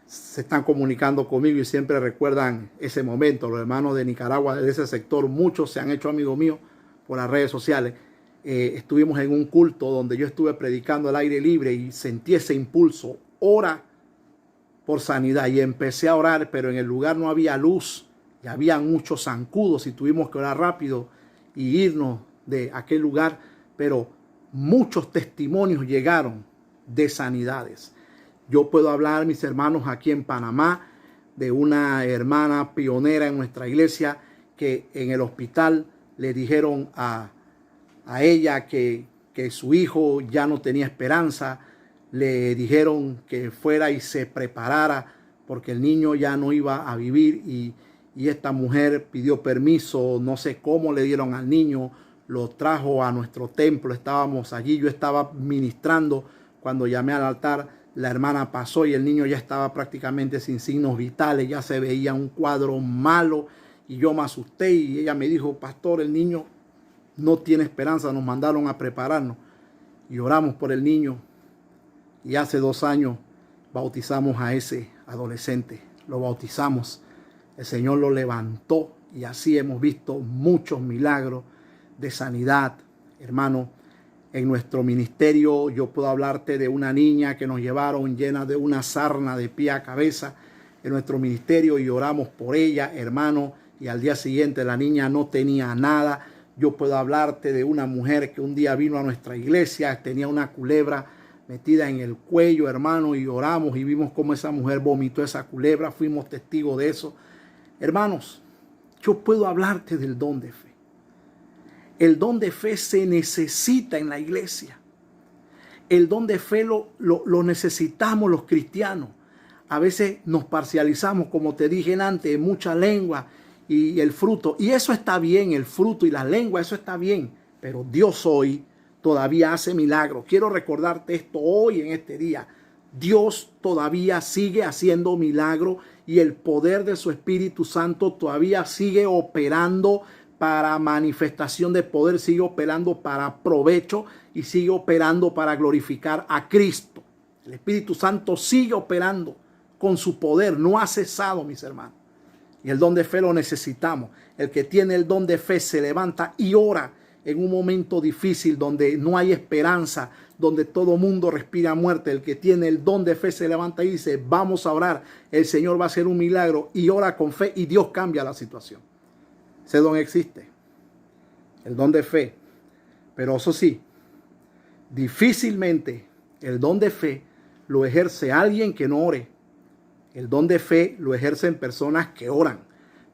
se están comunicando conmigo y siempre recuerdan ese momento. Los hermanos de Nicaragua, de ese sector, muchos se han hecho amigos míos por las redes sociales. Estuvimos en un culto donde yo estuve predicando al aire libre y sentí ese impulso, ora por sanidad, y empecé a orar, pero en el lugar no había luz y había muchos zancudos y tuvimos que orar rápido y irnos de aquel lugar, pero muchos testimonios llegaron de sanidades. Yo puedo hablar, mis hermanos, aquí en Panamá, de una hermana pionera en nuestra iglesia que en el hospital le dijeron a ella que su hijo ya no tenía esperanza. Le dijeron que fuera y se preparara porque el niño ya no iba a vivir, y esta mujer pidió permiso, no sé cómo le dieron al niño, lo trajo a nuestro templo, estábamos allí, yo estaba ministrando, cuando llamé al altar, la hermana pasó y el niño ya estaba prácticamente sin signos vitales, ya se veía un cuadro malo, y yo me asusté y ella me dijo, pastor, el niño no tiene esperanza, nos mandaron a prepararnos, y oramos por el niño. Y hace 2 años bautizamos a ese adolescente, lo bautizamos, el Señor lo levantó, y así hemos visto muchos milagros de sanidad, hermano. En nuestro ministerio yo puedo hablarte de una niña que nos llevaron llena de una sarna de pie a cabeza en nuestro ministerio, y oramos por ella, hermano, y al día siguiente la niña no tenía nada. Yo puedo hablarte de una mujer que un día vino a nuestra iglesia, tenía una culebra metida en el cuello, hermano, y oramos y vimos cómo esa mujer vomitó esa culebra, fuimos testigos de eso. Hermanos, yo puedo hablarte del don de fe. El don de fe se necesita en la iglesia. El don de fe lo necesitamos los cristianos. A veces nos parcializamos, como te dije antes, en mucha lengua y el fruto. Y eso está bien, el fruto y la lengua, eso está bien. Pero Dios hoy todavía hace milagros. Quiero recordarte esto hoy en este día. Dios todavía sigue haciendo milagros y el poder de su Espíritu Santo todavía sigue operando para manifestación de poder, sigue operando para provecho y sigue operando para glorificar a Cristo. El Espíritu Santo sigue operando con su poder, no ha cesado, mis hermanos. Y el don de fe lo necesitamos. El que tiene el don de fe se levanta y ora en un momento difícil donde no hay esperanza, donde todo mundo respira muerte. El que tiene el don de fe se levanta y dice, vamos a orar, el Señor va a hacer un milagro, y ora con fe y Dios cambia la situación. Ese don existe, el don de fe. Pero eso sí, difícilmente el don de fe lo ejerce alguien que no ore. El don de fe lo ejercen personas que oran,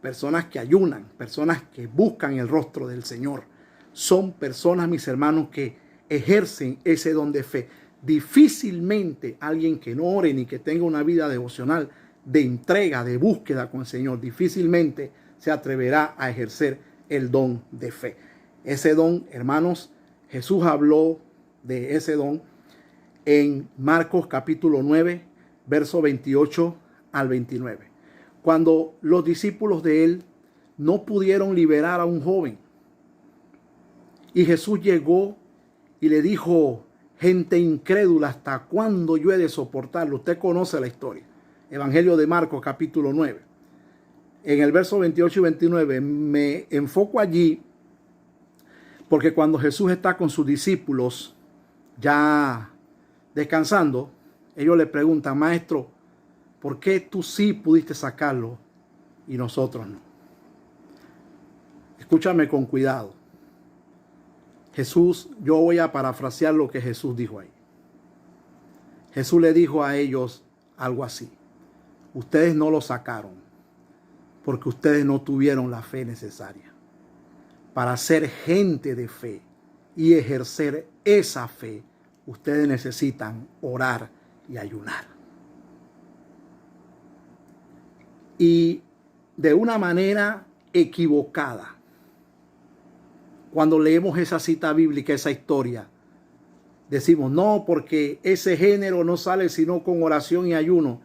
personas que ayunan, personas que buscan el rostro del Señor. Son personas, mis hermanos, que ejercen ese don de fe. Difícilmente alguien que no ore ni que tenga una vida devocional, de entrega, de búsqueda con el Señor, difícilmente se atreverá a ejercer el don de fe. Ese don, hermanos, Jesús habló de ese don en Marcos capítulo 9, verso 28 al 29. Cuando los discípulos de él no pudieron liberar a un joven, y Jesús llegó y le dijo, gente incrédula, ¿hasta cuándo yo he de soportarlo? Usted conoce la historia. Evangelio de Marcos capítulo 9. En el verso 28 y 29 me enfoco allí porque cuando Jesús está con sus discípulos ya descansando, ellos le preguntan, maestro, ¿por qué tú sí pudiste sacarlo y nosotros no? Escúchame con cuidado. Jesús, yo voy a parafrasear lo que Jesús dijo ahí. Jesús le dijo a ellos algo así. Ustedes no lo sacaron porque ustedes no tuvieron la fe necesaria. Para ser gente de fe y ejercer esa fe, ustedes necesitan orar y ayunar. Y de una manera equivocada, cuando leemos esa cita bíblica, esa historia, decimos, no, porque ese género no sale sino con oración y ayuno.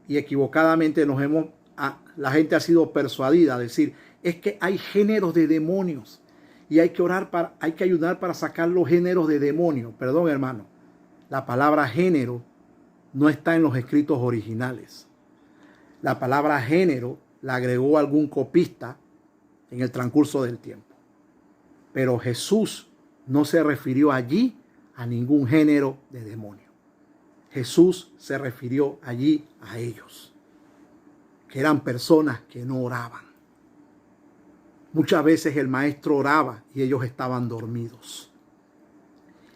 Y equivocadamente la gente ha sido persuadida a decir, es que hay géneros de demonios y hay que ayudar para sacar los géneros de demonios. Perdón, hermano, la palabra género no está en los escritos originales. La palabra género la agregó algún copista en el transcurso del tiempo. Pero Jesús no se refirió allí a ningún género de demonio. Jesús se refirió allí a ellos, que eran personas que no oraban. Muchas veces el maestro oraba y ellos estaban dormidos.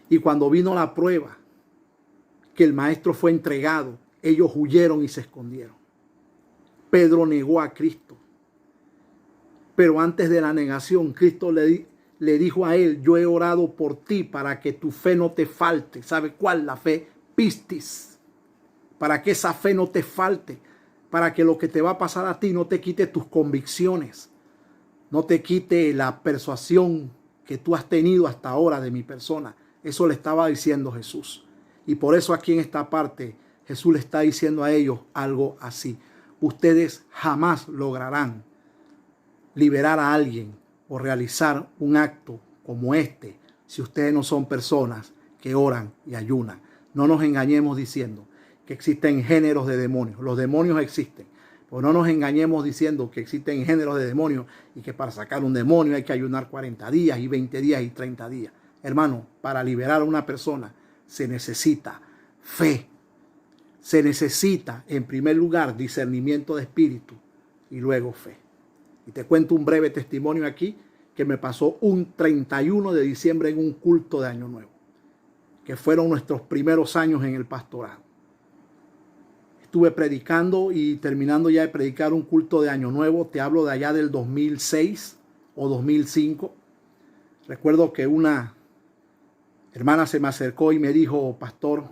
Y cuando vino la prueba, que el maestro fue entregado, ellos huyeron y se escondieron. Pedro negó a Cristo. Pero antes de la negación, Cristo le dijo a él, yo he orado por ti para que tu fe no te falte. ¿Sabe cuál? La fe pistis. Para que esa fe no te falte. Para que lo que te va a pasar a ti no te quite tus convicciones. No te quite la persuasión que tú has tenido hasta ahora de mi persona. Eso le estaba diciendo Jesús. Y por eso aquí en esta parte Jesús le está diciendo a ellos algo así. Ustedes jamás lograrán liberar a alguien o realizar un acto como este si ustedes no son personas que oran y ayunan. No nos engañemos diciendo que existen géneros de demonios. Los demonios existen. Pero no nos engañemos diciendo que existen géneros de demonios y que para sacar un demonio hay que ayunar 40 días y 20 días y 30 días. Hermano, para liberar a una persona se necesita fe. Se necesita, en primer lugar, discernimiento de espíritu y luego fe. Y te cuento un breve testimonio aquí que me pasó un 31 de diciembre en un culto de Año Nuevo, que fueron nuestros primeros años en el pastorado. Estuve predicando y terminando ya de predicar un culto de Año Nuevo. Te hablo de allá del 2006 o 2005. Recuerdo que una hermana se me acercó y me dijo, pastor,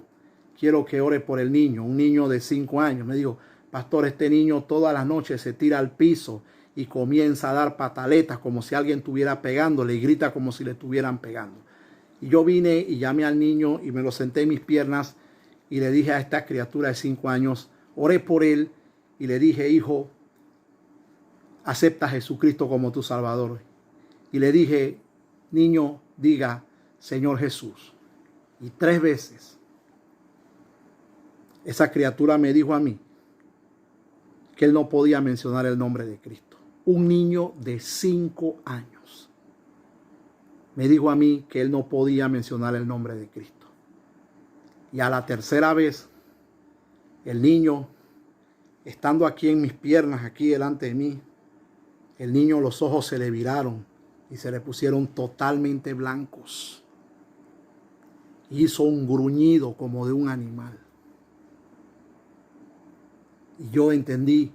quiero que ore por el niño, un niño de 5 años. Me dijo, pastor, este niño todas las noches se tira al piso y comienza a dar pataletas como si alguien estuviera pegándole y grita como si le estuvieran pegando. Y yo vine y llamé al niño y me lo senté en mis piernas y le dije a esta criatura de 5 años, oré por él y le dije, hijo, acepta a Jesucristo como tu Salvador. Y le dije, niño, diga, Señor Jesús. Y 3 veces esa criatura me dijo a mí que él no podía mencionar el nombre de Cristo. Un niño de 5 años me dijo a mí que él no podía mencionar el nombre de Cristo. Y a la 3ª vez, el niño, estando aquí en mis piernas, aquí delante de mí, el niño, los ojos se le viraron y se le pusieron totalmente blancos. Hizo un gruñido como de un animal. Y yo entendí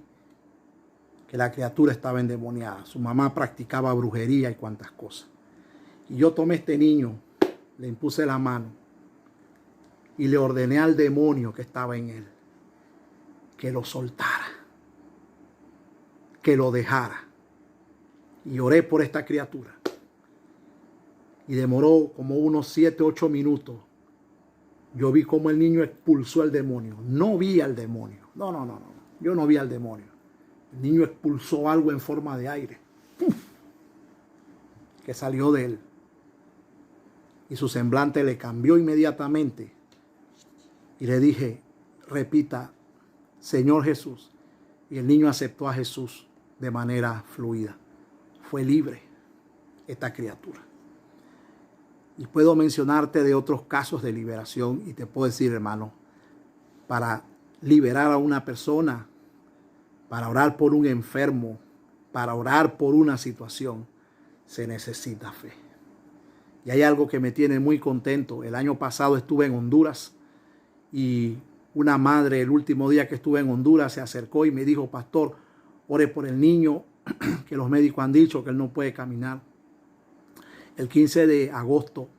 que la criatura estaba endemoniada. Su mamá practicaba brujería y cuantas cosas. Y yo tomé a este niño, le impuse la mano y le ordené al demonio que estaba en él que lo soltara, que lo dejara. Y oré por esta criatura. Y demoró como unos 7, 8 minutos. Yo vi cómo el niño expulsó al demonio. No vi al demonio. No. Yo no vi al demonio. El niño expulsó algo en forma de aire. ¡Puf! Que salió de él. Y su semblante le cambió inmediatamente. Y le dije, repita, Señor Jesús. Y el niño aceptó a Jesús de manera fluida. Fue libre esta criatura. Y puedo mencionarte de otros casos de liberación y te puedo decir, hermano, para liberar a una persona, para orar por un enfermo, para orar por una situación, se necesita fe. Y hay algo que me tiene muy contento. El año pasado estuve en Honduras y una madre, el último día que estuve en Honduras, se acercó y me dijo, pastor, ore por el niño, que los médicos han dicho que él no puede caminar. El 15 de agosto,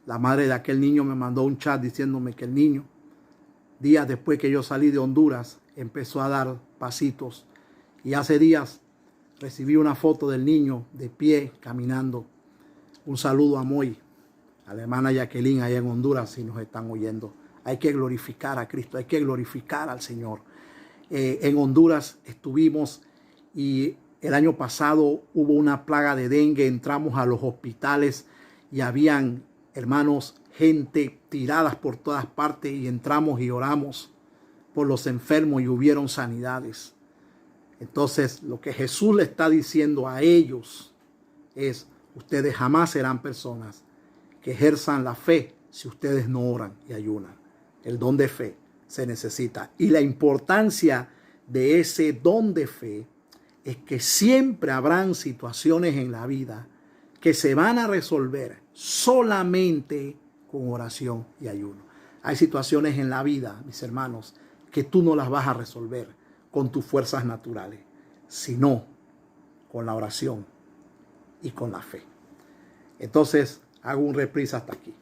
la madre de aquel niño me mandó un chat diciéndome que el niño, días después que yo salí de Honduras, empezó a dar pasitos. Y hace días recibí una foto del niño de pie, caminando. Un saludo a Moy, a la hermana Jacqueline allá en Honduras, si nos están oyendo. Hay que glorificar a Cristo, hay que glorificar al Señor. En Honduras estuvimos y el año pasado hubo una plaga de dengue. Entramos a los hospitales y habían, hermanos, gente tiradas por todas partes y entramos y oramos por los enfermos y hubieron sanidades. Entonces, lo que Jesús le está diciendo a ellos es, ustedes jamás serán personas que ejerzan la fe si ustedes no oran y ayunan. El don de fe se necesita. Y la importancia de ese don de fe es que siempre habrán situaciones en la vida que se van a resolver solamente con oración y ayuno. Hay situaciones en la vida, mis hermanos, que tú no las vas a resolver con tus fuerzas naturales, sino con la oración y con la fe. Entonces, hago un reprise hasta aquí.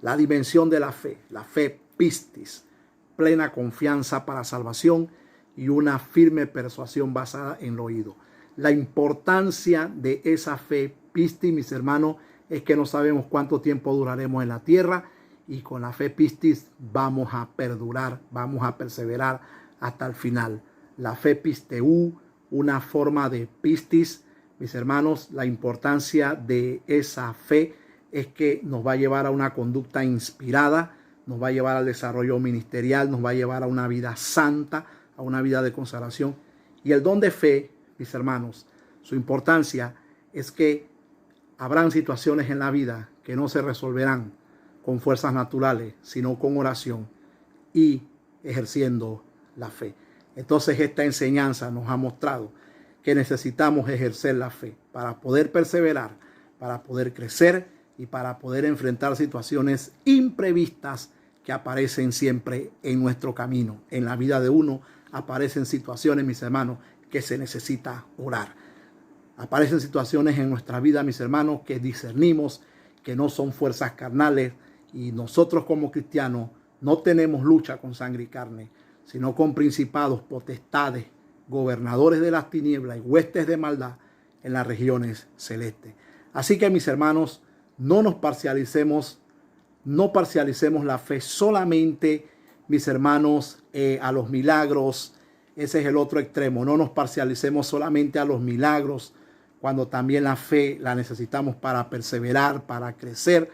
La dimensión de la fe pistis, plena confianza para salvación y una firme persuasión basada en el oído. La importancia de esa fe pistis, mis hermanos, es que no sabemos cuánto tiempo duraremos en la tierra y con la fe pistis vamos a perdurar, vamos a perseverar hasta el final. La fe pisteu, una forma de pistis, mis hermanos, la importancia de esa fe es que nos va a llevar a una conducta inspirada, nos va a llevar al desarrollo ministerial, nos va a llevar a una vida santa, a una vida de consagración. Y el don de fe, mis hermanos, su importancia es que habrán situaciones en la vida que no se resolverán con fuerzas naturales, sino con oración y ejerciendo la fe. Entonces esta enseñanza nos ha mostrado que necesitamos ejercer la fe para poder perseverar, para poder crecer y para poder enfrentar situaciones imprevistas que aparecen siempre en nuestro camino. En la vida de uno aparecen situaciones, mis hermanos, que se necesita orar. Aparecen situaciones en nuestra vida, mis hermanos, que discernimos que no son fuerzas carnales y nosotros como cristianos no tenemos lucha con sangre y carne, sino con principados, potestades, gobernadores de las tinieblas y huestes de maldad en las regiones celestes. Así que, mis hermanos, no nos parcialicemos, no parcialicemos la fe solamente, mis hermanos, a los milagros. Ese es el otro extremo. No nos parcialicemos solamente a los milagros, cuando también la fe la necesitamos para perseverar, para crecer,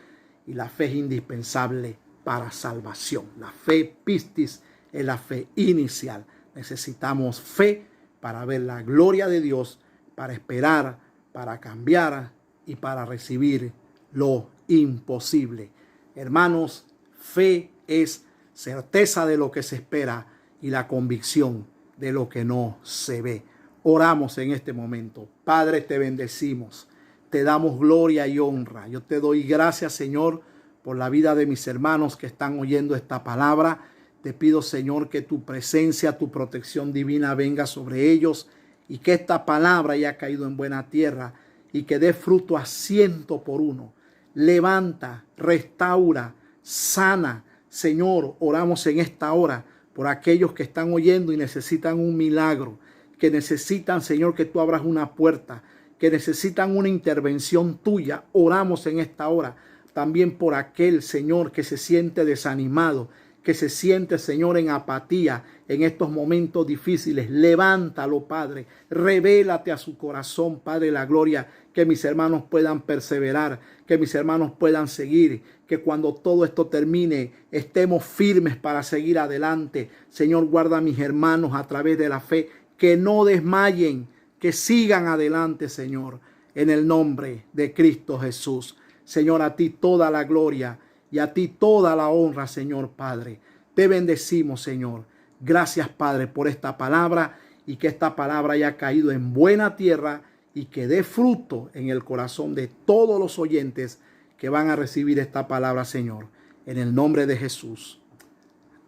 y la fe es indispensable para salvación. La fe pistis es la fe inicial. Necesitamos fe para ver la gloria de Dios, para esperar, para cambiar y para recibir lo imposible. Hermanos, fe es certeza de lo que se espera y la convicción de lo que no se ve. Oramos en este momento. Padre, te bendecimos. Te damos gloria y honra. Yo te doy gracias, Señor, por la vida de mis hermanos que están oyendo esta palabra. Te pido, Señor, que tu presencia, tu protección divina venga sobre ellos y que esta palabra haya caído en buena tierra y que dé fruto a 100 por uno. Levanta, restaura, sana. Señor, oramos en esta hora por aquellos que están oyendo y necesitan un milagro, que necesitan, Señor, que tú abras una puerta, que necesitan una intervención tuya. Oramos en esta hora también por aquel, Señor, que se siente desanimado, que se siente, Señor, en apatía en estos momentos difíciles. Levántalo, Padre. Revélate a su corazón, Padre, la gloria, que mis hermanos puedan perseverar, que mis hermanos puedan seguir, que cuando todo esto termine estemos firmes para seguir adelante. Señor, guarda a mis hermanos a través de la fe, que no desmayen, que sigan adelante, Señor, en el nombre de Cristo Jesús. Señor, a ti toda la gloria y a ti toda la honra, Señor Padre. Te bendecimos, Señor. Gracias, Padre, por esta palabra y que esta palabra haya caído en buena tierra y que dé fruto en el corazón de todos los oyentes que van a recibir esta palabra, Señor. En el nombre de Jesús.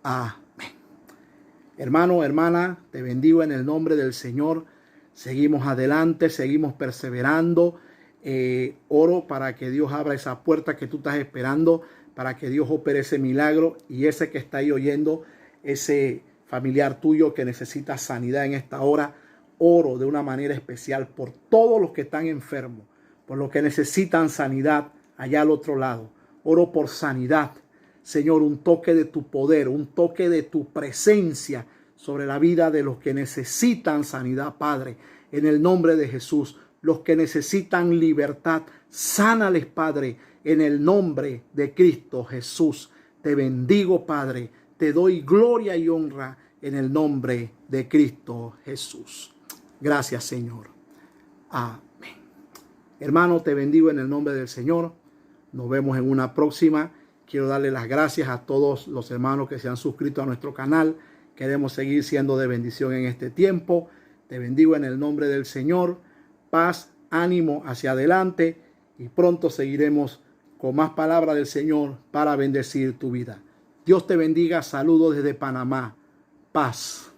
Amén. Hermano, hermana, te bendigo en el nombre del Señor. Seguimos adelante, seguimos perseverando. Oro para que Dios abra esa puerta que tú estás esperando, para que Dios opere ese milagro, y ese que está ahí oyendo, ese familiar tuyo que necesita sanidad en esta hora, oro de una manera especial por todos los que están enfermos, por los que necesitan sanidad allá al otro lado. Oro por sanidad, Señor, un toque de tu poder, un toque de tu presencia sobre la vida de los que necesitan sanidad, Padre, en el nombre de Jesús. Los que necesitan libertad, sánales, Padre, en el nombre de Cristo Jesús. Te bendigo, Padre. Te doy gloria y honra en el nombre de Cristo Jesús. Gracias, Señor. Amén. Hermano, te bendigo en el nombre del Señor. Nos vemos en una próxima. Quiero darle las gracias a todos los hermanos que se han suscrito a nuestro canal. Queremos seguir siendo de bendición en este tiempo. Te bendigo en el nombre del Señor. Paz, ánimo hacia adelante, y pronto seguiremos con más palabra del Señor para bendecir tu vida. Dios te bendiga. Saludos desde Panamá. Paz.